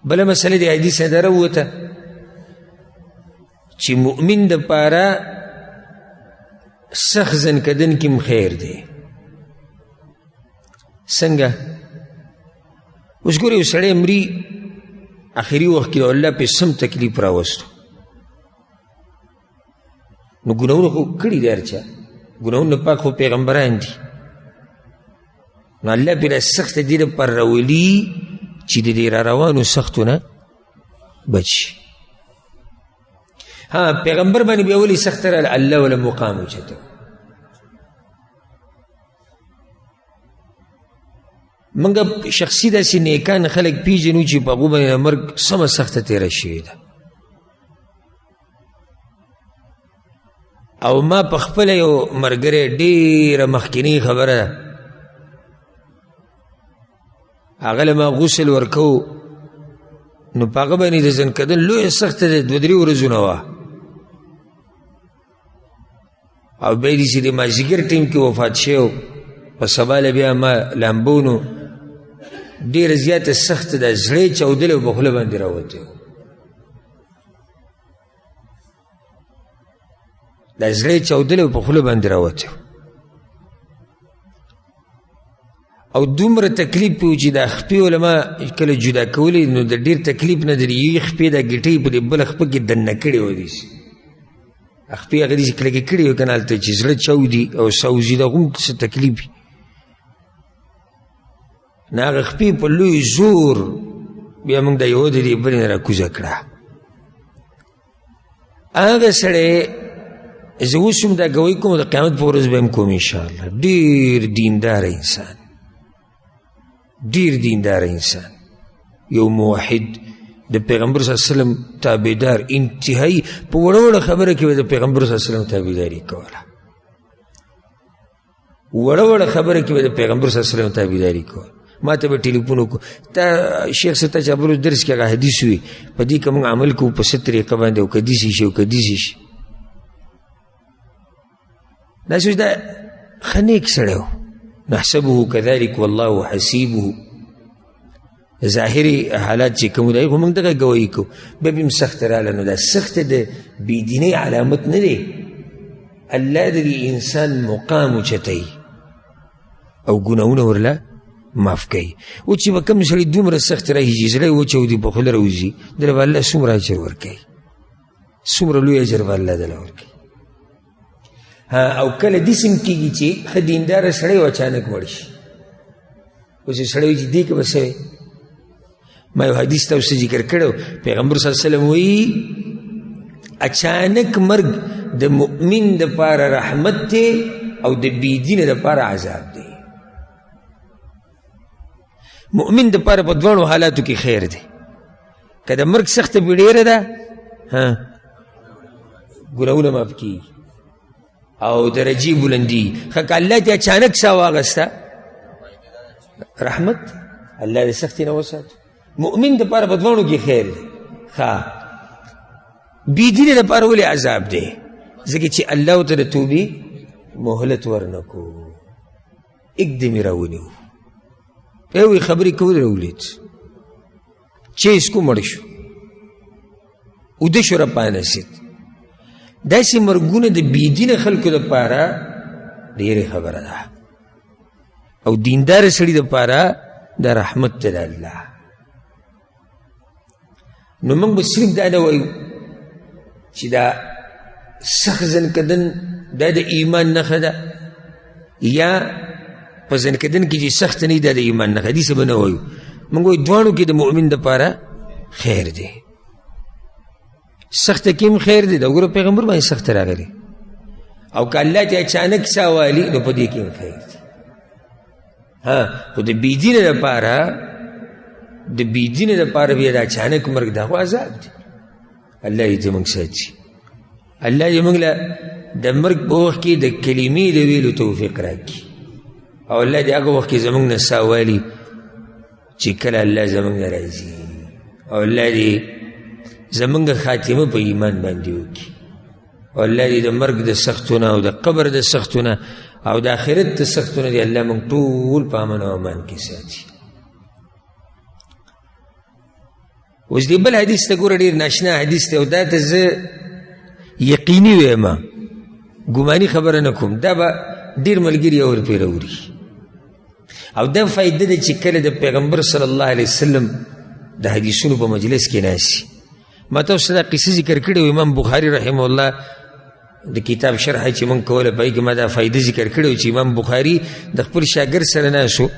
بله مسله د حدیث نه دا راووته چې مؤمن دپاره سخت زنکدن کې هم خیر دی څنګه اوس ګورې یو سړی مري آخري وخت کې الله پې سم تکلیف راوستو نو ګناهونه خو کړي دي هر چا ګناهونه پاک خو پیغمبران دي نو الله پې را سخته دې دپاره راولي چې د دې را روانو سختو نه بچ شي ها پیغمبر باندې بیا ولې سخته راغله الله وله مقام اوچته منګه شخصي داسې نیکان خلک پیژنو چې په هغو باندې د مرګ سمه سخته تېره شوې ده او ما په خپله یو ملګری ډېره مخکینۍ خبره ده هغه له ما غسل ورکو نو په هغه باندې د زنکدن لویه سخته ده 2-3 ورځونه وه او بیا دې چې د مازدیګر ټیم کې وفات شوی په سبا له بیا ما لامبو نو ډېره زیاته سخته ده زړه یې چاودلی او په خوله باندې راوتی دا زړه یې چاودلی او په خوله باندې راوتی او دومره تکلیف و چې دا خپې علما کله جدا کولی نو د ډېر تکلیف نه د یوې خپې دا ګټۍ په دې بله خپه کې دننه کړې وه داسې خپې هغه داسې کلکې کړې وې که نه هلته چې زړه چاودي او سوځي د هغه هم څه تکلیف وي نه هغه خپې په لوی زور بیا موږ دا یوه د دې بلې نه راکوزه کړه هغه سړی زه اوس هم دا ګوی کوم د قیامت په ورځ به هم کوم انشاءالله ډېر دینداره انسان ډېر دینداره انسان یو موحد د پیغمبر صلی الله علیه وسلم تابعدار انتهایی په وړه وړه خبره کې به د پیغمبر صلی الله علیه وسلم تابعداري کوله وړه وړه خبره کې به د پیغمبر صلی الله علیه وسلم تابعداري کوله ما ته به ټلیفون وکړو تا شیخ صاحب ته چې ابروز درس کې هغه حدیث وي په دې که موږ عمل کوو په څه طریقه باندې او که داسې شي او که داسې شي دا سوچ دا ښه نیک سړی و نحسبه كذلك والله حسیبه ظاهري حالات چې کوم دی خو موږ دغه ګوایي کوو بیا به هم سخت راغله نو دا سخت د بېدینۍ علامت نه دی الله د دې انسان مقام اوچتوي او ګناهونه ورله معاف کوي او چې به کوم سړي دومره سخت راهیږي زړه یې وچودي په خوله راوځي دله به الله څومره اجر ورکوي څومره لوی اجر به الله دله ورکوي او کله داسې هم کېږي چې ښه دینداره سړی و اچانک مړ شي اوس یې سړی وایي چې دې که به څه ما یو حدیث ته اوس ذکر کړی پیغمبر صلی الله علیه وسلم وایي اچانک مرګ د مؤمن دپاره رحمت دی او د بېدینه دپاره عذاب دی مؤمن دپاره په دواړو حالاتو کې خیر دی که د مرګ سخته بیډیره ده ګناهونه معاف کېږي او درجې بلندي ښه که الله دې اچانک ساه واخسته رحمت الله دې سختي نه وساتو مؤمن دپاره په دواړو کې خیر دی ښه بېدینه دپاره ولې عذاب دی ځکه چې الله ورته د توبې مهلت ورنکو اقدم یې راونیو یوې خبرې کول راولید چیس کو مړ شو اوده شو راپانسید داسې مرګونه د بېدینه خلکو دپاره ډېرې خبره ده او دینداره سړي دپاره د رحمت دی د الله نو موږ به صرف دا نه وایو چې دا سخت زن کدن دا د ایمان نښه ده یا په زن کدن کې چې سخت نه دا د ایمان نښه داسې به نه وایو موږ وایو دواړو کې د مؤمن دپاره خیر دی سخته کې هم خیر دی د ګوره پیغمبر باندې سخته راغلی او که الله ته اچانک ساه والي نو په دې کې هم خیر دی خو د بېدینه دپاره بیا د اچانک مرګ دا خو عذاب دی الله دې زموږ ساتي الله دې موږ له د مرګ په وخت کې د کلمې د ویلو توفیق راکړي او الله دې هغه وخت کې زموږ نه ساه والي چې کله الله زموږ نه راځي او الله دې زمونږ خاتمه په ایمان باندې وکړي او الله دې د مرګ د سختونه او د قبر د سختونه او د آخرت د سختونه دې الله موږ ټول په امن او امان کې ساتي اوس دې بل حدیث ته ګوره ډېر ناشنا حدیث دی او دا ته زه یقیني ویم ګماني خبره نه کوم دا به ډېر ملګري اورپې راوړي او دا فایده ده چې کله د پیغمبر صلی الله علیه وسلم د حدیثونو په مجلس کې ناستي ما تاسو دا قصه ذکر کړې و امام بخاري رحمه الله د کتاب شرح چې موږ کوله په کې ما دا فایده ذکر کړې و چې امام بخاري د خپل شاګرد سره ناستو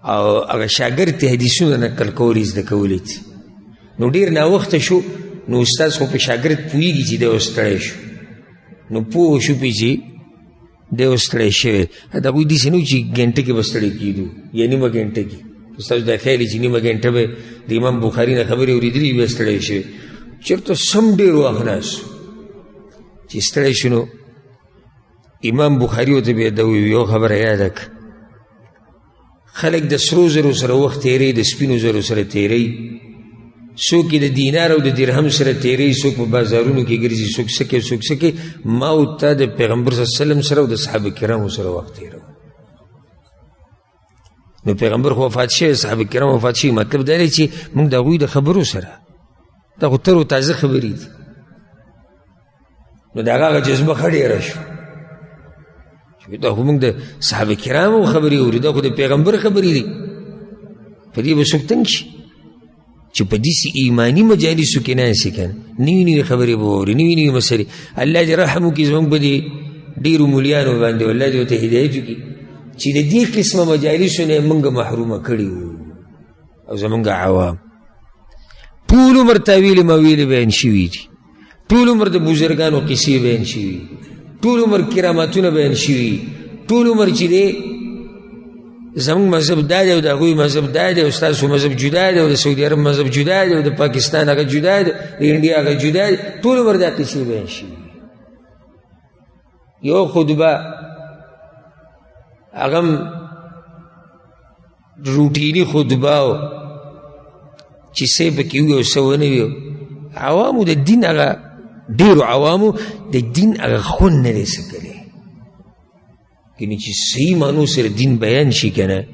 او هغه شاګرد ته حدیثونه نقل کول یې زده کولی دي نو ډېر ناوخته شو نو استاد خو په شاګرد پوهېږي چې دی اوس ستړی شو نو پوه شو پې چې دی اوس ستړی شوی د هغوی داسې نه و چې ګنټه کې به ستړی کېدو یا نیمه ګنټه کې ستاسو دا خیال چې نیمه ګنټه به د امام بخاري نه خبرې اورېدلي بیا ستړی شوی چېرته سم ډېر وخت ناست چې ستړی شو نو امام بخاري ورته بیا ده وویل یو خبره یاده کړه خلک د سرو زرو سره وخت تېروي د سپینو زرو سره تېروي څوک یې د دینار او د درهم سره تېروي څوک په بازارونو کې ګرځي څوک څه کوي څوک څه کوي ما او تا د پیغمبر صلی الله علیه وسلم سره او د صحابه کرامو سره وخت تېروو نو پیغمبر خو وفات شوی صحابه کرام وفات شوي مطلب دا دی چې موږ د هغوی د خبرو سره دا خو تر و تازه خبرې دي نو د هغه جذبه ښه ډېره شو دا خو موږ د صحابه کرامو خبرې اوري دا خو د پیغمبر خبرې دي په دې به څوک تنګ شي چې په داسې ایماني مجالسو کې ناستې که نه نوي نوي خبرې به واوري نوي نوي مسلې الله دې رحم وکړي زموږ په دې ډېرو مولیانو باندې الله دې ورته هدایت وکړي چې د دې قسمه مجالسو نه یې موږ محرومه کړي وو او زموږ عوام ټول عمر تاویلې ماویلې بیان شوي دي ټول عمر د بزرګانو قصې بیان شوي ټول عمر کراماتونه بیان شوي ټول عمر چې دی زموږ مذهب دا دی او د هغوی مذهب دا دی او ستاسو مذهب جدا دی او د سعودي عرب مذهب جدا دی او د پاکستان هغه جدا دی د انډیا هغه جدا دی ټول عمر دا قصې بیان شوي یو خطبه هغه روټینی خطبه او چې څه پکې وي او څه ونه وي عوامو د دین هغه ډېرو عوامو د دین هغه خون نه دی سکلی یعنې چې صحیح معنو سره دین بیان شي که نه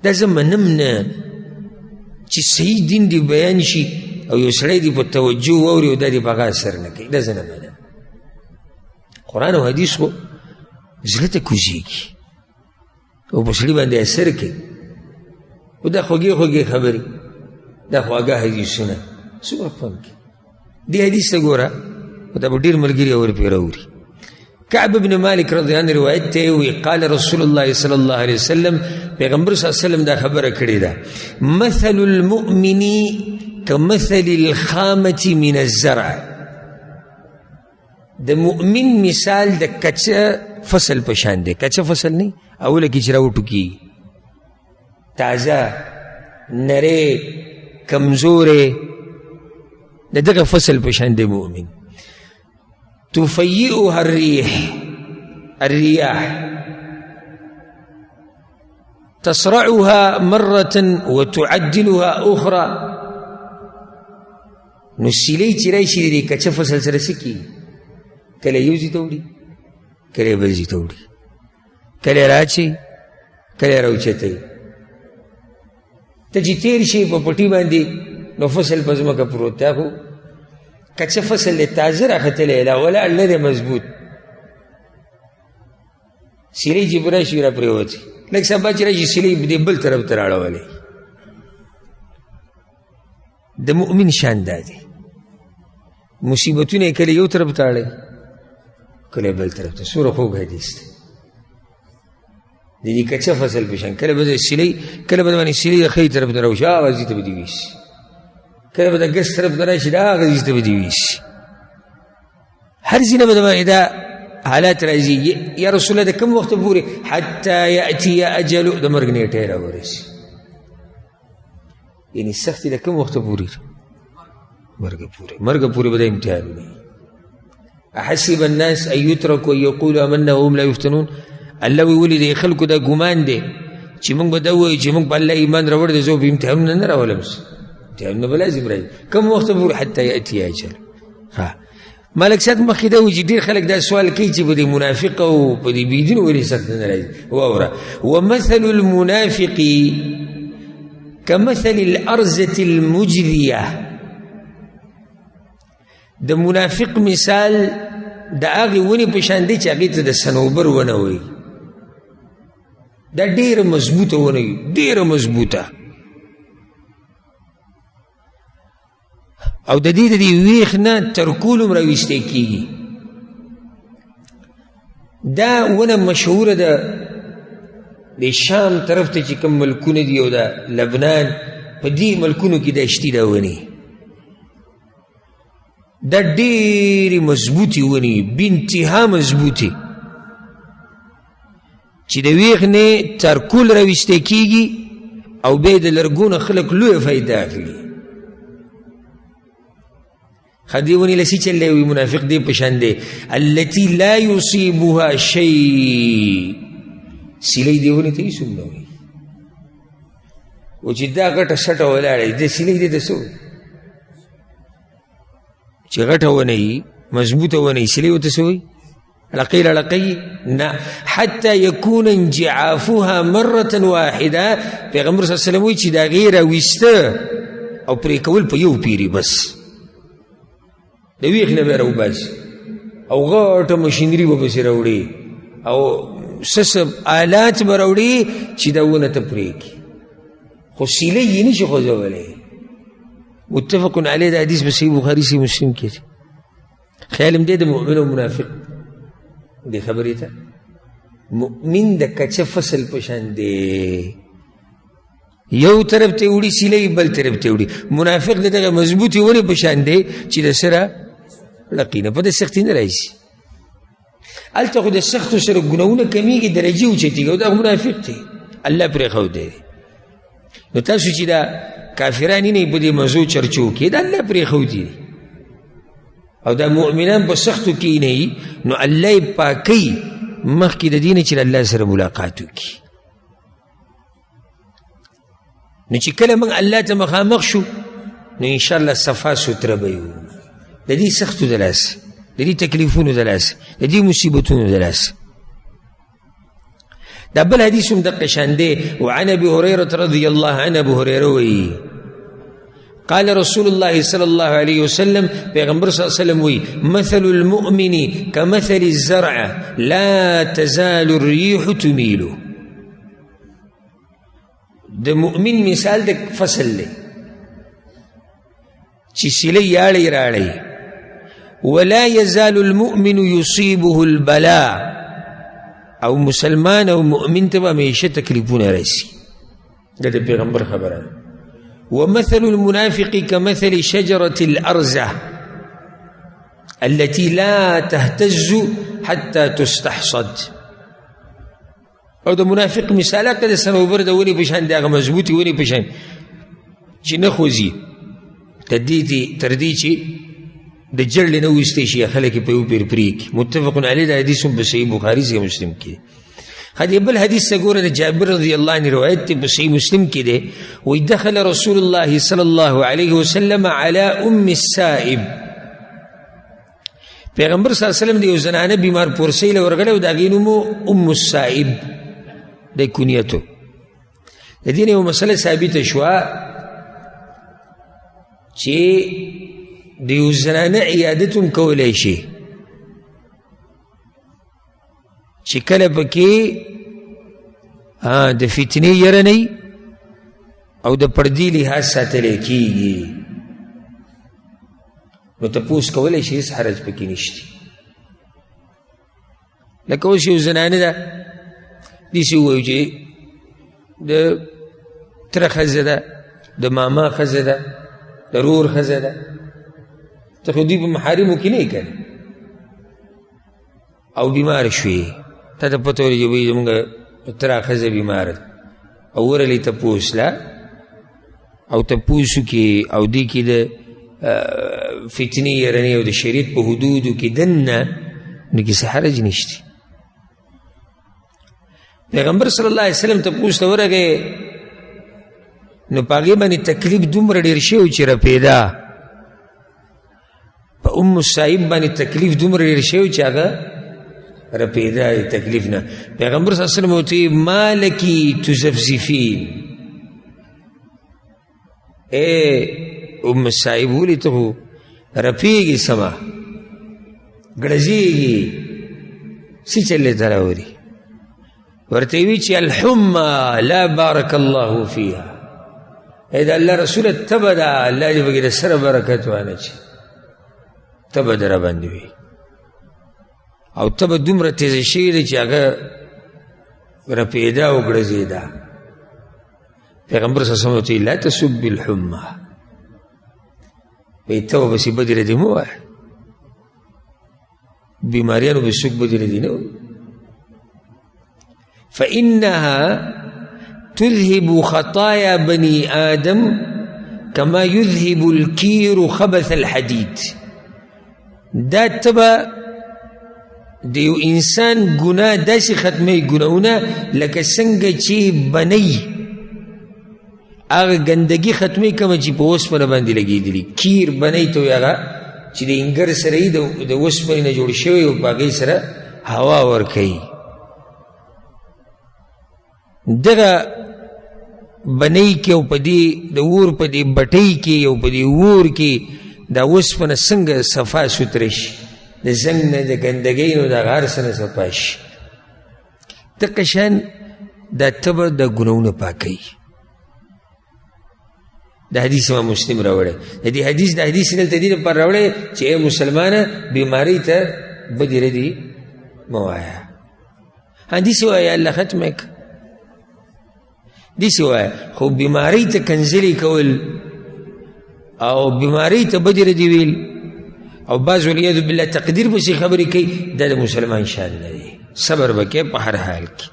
دا زه منم نه چې صحیح دین دی بیان شي او یو سړی دی په توجه واوري او دا دی په هغه اثر نه کوي دا زه نه منم قرآن او حدیث خو زړه ته کوزېږي او په سړي باندې اثر کوي او دا خوږې خوږې خبرې دا خواږه حدیثونه څومره خوند کوي دې حدیث ته ګوره او دا به ډېر ملګري اورپې راوري کعب بن مالک رضی عنه روایت ته وی قال رسول الله صلی الله علیه وسلم پیغمبر صلی الله علیه وسلم دا خبره کړې ده مثل المؤمن کمثل الخامة من الزرع د مؤمن مثال د کچه فصل پشان دی کچه فصل نه اوله کې چې راوټوکي تازه نری کمزورې د دغه فصل پشان دی مؤمن تفیئها الرياح تصرعها مرة وتعدلها أخرى نو سیلی چې راشي د کچه فصل سره څه کېږي کله یو ځای ته وړي کله بل ځای ته وړي کله راچي کله راوچتوي ته چې تېر شي په پټي باندې نو فصل په ځمکه پروت دی خو کچه فصل دی تازه راختلی لا ولاړ نه دی مضبوط سیلی چې به راشي را پرېوتي لږ سبا چې راشي سیلی دې بل طرف ته راړولی د مؤمن شان دا دی مصیبتونه کله یو طرف ته اړوي کله بل طرف ته څومره خوږ حدیث دی د دې کچه فصل په شان کله به د سیلۍ کله به د باندې سیلۍ د ښۍ طرف ته راوشي هغه ځای ته به دې ویسي کله به د ګس طرف ته راشي د هغه ځای ته به دې ویسي هر ځای نه به د باندې دا حالات راځي یا رسول الله د کوم وخت پورې حتی یأتي اجلو د مرګ نیټه یې راورسي یعنی سختی د کوم وخت پورې مرګ پورې به د امتحانونه احسب الناس ان یترکوا ان یقولوا آمنا وهم لا یفتنون الله وی ولې د خلکو دا ګمان دی چې موږ به دا ووایو چې موږ په الله ایمان راوړی دی زه په امتحانونه نه راولم امتحانونه به لازم راځي کوم وخت پورې حتی یأتي اجل ملک صاحب مخکې دا وایي چې ډېر خلک دا سوال کوي چې په دې منافق او په دې بېدینو ولې سخت نه راځي واوره ومثل المنافق كمثل الأرزة المجذية د منافق مثال د هغې ونې په شان دی چې هغې ته د صنوبر ونه وایي دا ډېره مضبوطه ونه وي ډېره مضبوطه او د دې د دې ویښ نه ترکول هم راویستی کېږي دا ونه مشهوره ده د شام طرف ته چې کوم ملکونه دي او د لبنان په دې ملکونو کې دا شتي دا ونې دا ډېرې مضبوطې ونې بې انتها مضبوطې چې د ویښ نه ترکول راویستی کېږي او بیا د لرګونه خلک لویه فایده اخلي خدی ونی لسی چلے ہوئی منافق دی پشاندے التي لا يصيبها شيء سیلی دیونی تی سنو ہوئی او چی دا غٹ سٹا ولاڑی دی سیلی دی دسو چی غٹ ونی مضبوط ونی سیلی و تسو ہوئی لقیل لقی نا حتی یکون انجعافها مرة واحدة پیغمبر صلی اللہ علیہ وسلم ہوئی چی دا غیر ویستا او پریکول پا یو پیری بس د ویښ نه به راوباسي او غټه مشینري به پسې راوړي او څه آلات به راوړي چې دا ونه ته پرېږدي خو سیلۍ یې نه شي خوځولی متفق علیه دا حدیث په صحیح بخاري صحیح مسلم کې دی خیال هم دی د مؤمن او منافق دې خبرې ته مؤمن د کچه فصل په شان دی یو طرف ته وړي سیلۍ بل طرف ته وړي منافق د دغه مضبوطې ونې په شان دی چې د سره لقینه په د سختي نه راځي هلته خو د سختو سره ګناهونه کمیږي درجې اوچتېږي او دا منافق دی الله پرېښودی نو تاسو چې دا کافران یې نه په دې مزو چرچو کې دا الله پرېښودي او دا مؤمنان په سختو کې نه نو الله یې پاکوي مخکې د دې نه چې الله سره ملاقات وکړي نو چې کله موږ الله ته مخامخ شو نو انشاءالله صفا سوتره به یو د دې سختو د لاسه د دې تکلیفونو د لاسه د دې مصیبتونو د لاسه. دا بل حدیث هم دقه شان دی. وعن ابي هريره رضي الله عنه ابو هريره وی قال رسول الله صلى الله عليه وسلم پیغمبر صلی الله علیه وسلم وی مثل المؤمن كمثل الزرع لا تزال الريح تميله. د مؤمن مثال د فصل دی چې سیلی یاړی راړی ولا يزال المؤمن يصيبه البلاء او مسلمان او مؤمن ته همیشه تکلیفونه راشي. دا د پیغمبر خبره. ومثل المنافق كمثل شجرة الأرزة التي لا تهتز حتى تستحصد. او د منافق مثاله که د سنوبر د ونې په شان د هغه مضبوطې ونې په شان چې نه خوځي تر دې چې د جړلې نه ویستی شي خلک یې په یو پیر پرېږدي. متفق علیه دا حدیث هم په صحیح بخاري صحیح مسلم کې. خدای بل حدیث ته ګوره د جابر رضی الله عنه روایت دی په صحیح مسلم کې دی. وی دخل رسول الله صلی الله علیه وسلم علی ام السائب. پیغمبر صلی الله علیه وسلم د یو زنانه بیمار پورسۍ له ورغلی او د هغې نوم ام السائب د کنیتو. د دې نه یوه مسله ثابته شوه چې د یو زنانه عیادت هم کولی شي چې کله پکې د فتنې یره نه او د پردې لحاظ ساتلی کېږي نو تپوس کولی شي هېڅ حرج پکې نشته. لکه اوس یو زنانه ده داسې ووایو چې د تره ښځه ده د ماما ښځه ده د رور ښځه ده ته خو دوی په محارمو کې نه یې که او بیمار شوې تا ته پته ولګي وایي زمونږ تره ښځه بیماره ده او ورغلی تپوس له او تپوس وکړي او دې کې د فتنې یرنې او د شریعت په حدودو کې دننه نو کې څه حرج نشته. پیغمبر صلی الله علیه وسلم تپوس ته ورغی نو په هغې باندې تکلیف دومره ډېر شوی چې رپېده په ام السائب باندې تکلیف دومره ډېر شوی چې هغه رپېده تکلیف نه. پیغمبر صلی الله علیه وسلم ورته ویل ما لکی تزفزفین ام السائب ولې ته خو رپېږي سمه ګړزېږي څه چلې ته راوړي ورته وی چې الحمى لا بارک الله فیها د الله رسوله تبه ده الله دې پکې د سره برکت وانچي تبه در باندې وي او تبه دومره تیزه شوې ده چې هغه رپېده او ګړزېده. پیغمبر صلی الله علیه وسلم ورته لا تسب الحمى وایي ته بسې بدې ردې مه وایه بیماریانو به څوک بدې ردې نه وایي فإنها تذهب خطايا بني آدم كما يذهب الكير خبث الحديد. دا تبا دیو انسان گناه داسی ختمی گناهونه لکه څنګه چې بنی هغه ګندګي ختمی کومه چې په اوسپنه باندې لګېدلي کیر بنی ته وایي هغه چې د انګر سره یې د اوسپنې نه جوړ شوی او په هغې سره هوا ورکوي. دغه بنی کې او په دې د اور په دې بټۍ کې او په دې اور کې دا اوسپنه څنګه صفا سوتره شي د زنګ نه د ګندګۍ نه د هغه هر څه نه صفا شي دغه شان دا تبه د ګناهونه پاکوي. د حدیث امام مسلم راوړی د دې حدیث دلته دې لپاره راوړی چې ای مسلمانه بیمارۍ ته بدې ردې مه وایه حدیث وایه الله ختمه که دیسی وایه خو بیماری ته کنزلی کول او بیماری ته بدې ردې ویل او بعض والعیاذ بالله تقدیر پسې خبرې کوي دا د مسلمان شان نه دی. صبر به کوې په هر حال کې.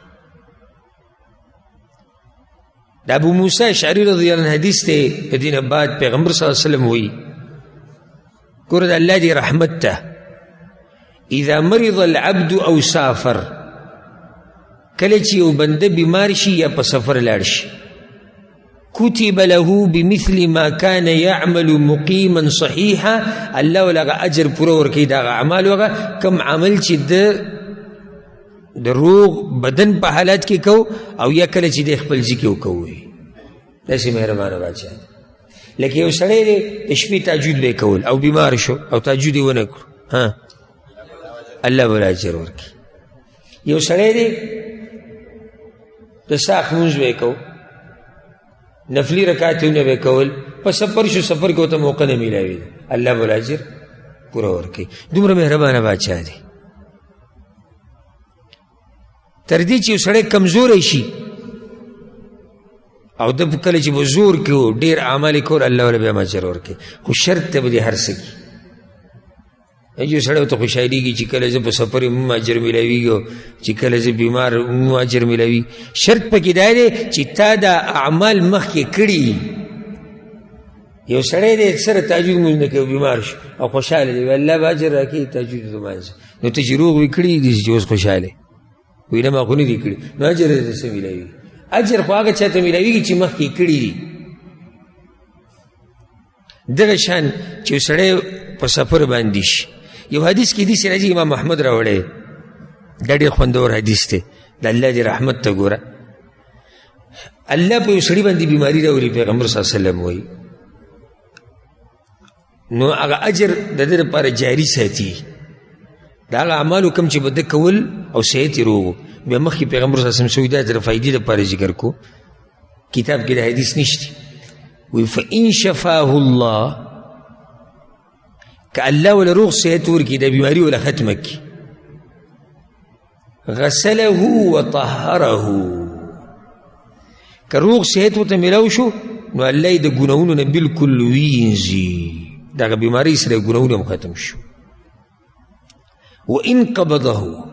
د ابو موسی اشعري رضی الله عنه حدیث دی په دې نه بعد پیغمبر صلی الله علیه وسلم وایي ګوره د الله دې رحمت ته اذا مرض العبد او سافر کله چې یو بنده بیمار شي یا په سفر لاړ شي كتب له بمثل ما كان يعمل مقيما صحيحا، الله ولغا اجر پورا ورکی دا اعمال وغا کم عمل چې د روغ بدن په حالات کې کو او یا کله چې د خپل ځکه وکوي. داسې مهربانه بادشاہ لکه یو سړی دی د شپې تهجد به کول او بیمار شو او تهجد یې ونه کړو، ها الله به اجر ورکړي. یو سړی دی د ساق لمونځ به کو، نفلی رکعتونه به کول، په سفر شو سفر کې ورته موقع نه میلاوي، الله به اجر پوره ورکوي. دومره مهربانه بادشاہ دی. تر دې چې یو سړی کمزوری شي او د کله چې به زور کوي ډېر اعمال یې کول، الله له به اجر ورکوي. خو شرط ته به دې هر څه کي. یو سړی ورته خوشحالېږي چې کله زه په سفر یم اجر میلاویږي، چې کله زه بیمار یم اجر میلاوي. شرط پکې دا دی چې تا دا اعمال مخکې کړي. یو سړی دی اکثره تهجد لمونځ نه کوي، بیمار شو او خوشحاله دی، الله به اجر راکوي تهجد لمانځه. نو ته چې روغ وي کړي دي چې اوس خوشحاله وي، نه ما خو نه دي کړي، نو اجر یې څه میلاوي؟ اجر خو هغه چا ته میلاویږي چې مخکې کړي دي. دغه شان چې یو سړی په سفر باندې شي، یو حدیث کې داسې راځي، امام احمد راوړی، دا ډېر خوندور حدیث دی، د الله دې رحمت ته ګوره. الله په یو سړي باندې بیماري راولي، پیغمبر صلی الله علیه وسلم وایي، نو هغه اجر د ده لپاره جاري ساتي. دا هغه اعمالو کوم چې به ده کول او صحت یې روغ. بیا مخکې پیغمبر صلی الله علیه وسلم دا د فایدې لپاره ذکر کو، کتاب کې د حدیث نشته. وی فإن شفاه الله، که الله ولا روغ صحت ورکي، د بیماري ولا ختمه کي، غسله وطهره، که روغ صحت ورته میلاو شو نو الله یې د ګناهونو نه بلکل وینځي، دغه بیماري سره ګناهونه هم ختم شو. وإن قبضه،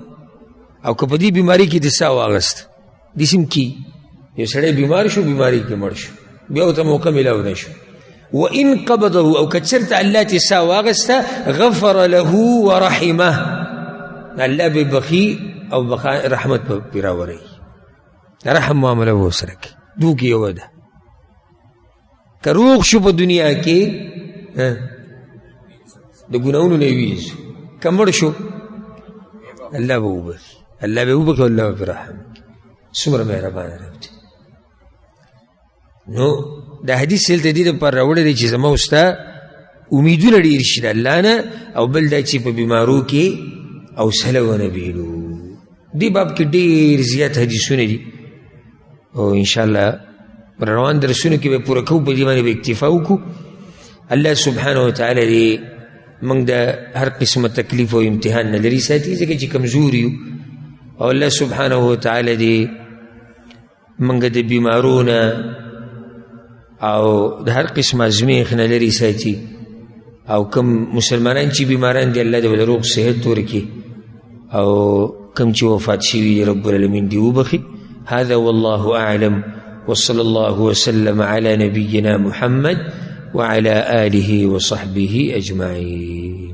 او که په دې بیماري کې د ساه واغست، داسې کې یو سړی بیمار شو، بیماري کې مړ شو، بیا ورته موقع میلاو نه شو. وإن قبضه، او که چېرته الله ترې ساه واغسته، غفر له ورحمه، الله به بخي او رحمت به پرې راوروي، رحم معامله به ورسره کوي. دوه کې یوه ده. که روغ شو په دنیا کې د ګناهونو نه یې ویځو، که مړ شو الله به وبخي، الله به وبخي، الله به رحم. څومره مهربانه رب دی. نو دا حدیث دلته دې دپاره راوړی دی چې زما او ستا امیدونه ډېر شي د الله نه، او بل دا چې په بیمارو کې حوصله ونه بیلو. دې باب کې ډېر زیات حدیثونه دي او انشاءالله روان درسونو کې به پوره کوو، په دې باندې به اکتفا وکړو. الله سبحانه وتعالی دې موږ د هر قسمه تکلیف او امتحان نه لرې ساتي، ځکه چې کمزور یو، او الله سبحانه وتعالی دې موږ د بیمارو نه او د هر قسم ازمیښت نه لرې ساتي، او کم مسلمانان چې بیماران دي الله دې ولې روغ صحت ورکړي، او کم چې وفات شوي رب العالمین دې وبخي. هذا والله أعلم، وصلى الله وسلم على نبينا محمد وعلى آله وصحبه أجمعين.